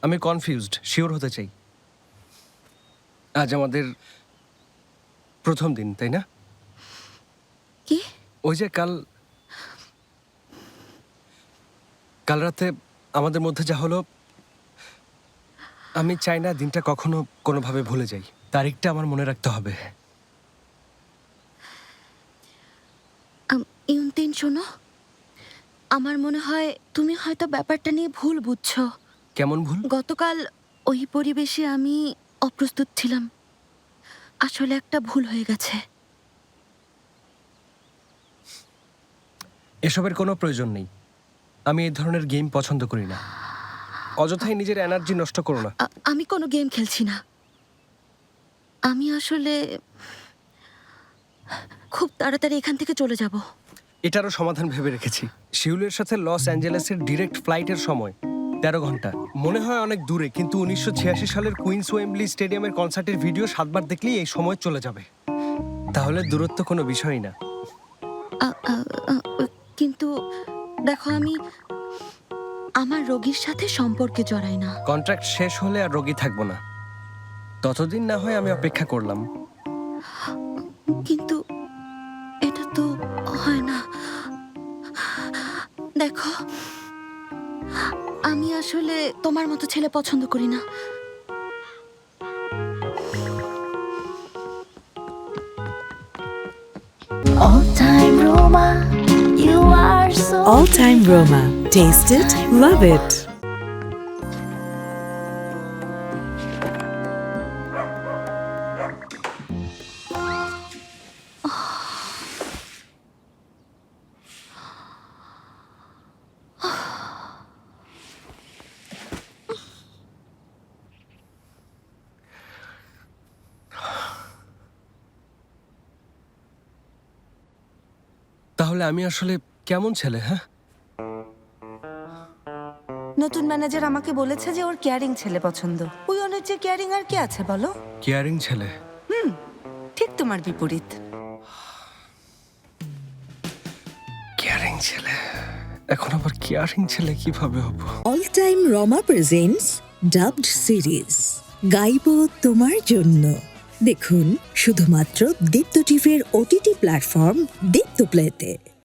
আমি confused, sure হতে চাই। আজ আমাদের প্রথম দিন, তাই না? কি? ওই যে কাল রাতে আমাদের মধ্যে যা হলো, আমি চাই না দিনটা কখনো কোনোভাবে ভুলে যাই। তারিখটা আমার মনে রাখতে হবে। ইউনতিন, শোনো, আমার মনে হয় তুমি হয়তো ব্যাপারটা নিয়ে ভুল বুঝছো। কেমন ভুল? গতকাল ওই পরিবেশে আমি অপ্রস্তুত ছিলাম। আসলে একটা ভুল হয়ে গেছে। এসবের কোনো প্রয়োজন নেই। আমি এই ধরনের গেম পছন্দ করি না। অযথাই নিজের এনার্জি নষ্ট করো না। আমি কোনো গেম খেলছি না। আমি আসলে খুব তাড়াতাড়ি এখান থেকে চলে যাব। এটারও সমাধান ভেবে রেখেছি। শিউলের সাথে লস অ্যাঞ্জেলেসের ডিরেক্ট ফ্লাইটের সময় 13 ঘন্টা। মনে হয় অনেক দূরে, কিন্তু 1986 সালের কুইন্স ওয়েম্বলি স্টেডিয়ামের কনসার্টের ভিডিও 7 বার দেখলেই এই সময় চলে যাবে। তাহলে দূরত্ব কোনো বিষয়ই না। কিন্তু দেখো, আমি আমার রোগীর সাথে সম্পর্কে জড়াই না। কন্ট্রাক্ট শেষ হলে আর রোগী থাকবো না। ততদিন না হয় আমি অপেক্ষা করলাম। কিন্তু এটা তো হয় না। দেখো, আমি আসলে তোমার মতো ছেলে পছন্দ করি না। All-time Roma, you are so All-time Roma. Taste it, love it. তাহলে আমি আসলে কেমন ছেলে? হ্যাঁ, নতুন ম্যানেজার আমাকে বলেছে যে ওর কেয়ারিং ছেলে পছন্দ। উইয়নের যে কেয়ারিং আর কি আছে বলো? কেয়ারিং ছেলে। ঠিক তোমার বিপরীত। কেয়ারিং ছেলে? এখন আবার কেয়ারিং ছেলে কিভাবে হব? All-time Roma presents dubbed series. গাইব তোমার জন্য। দেখুন শুধুমাত্র দীপ্ত টিভির OTT প্ল্যাটফর্ম দীপ্ত প্লেতে।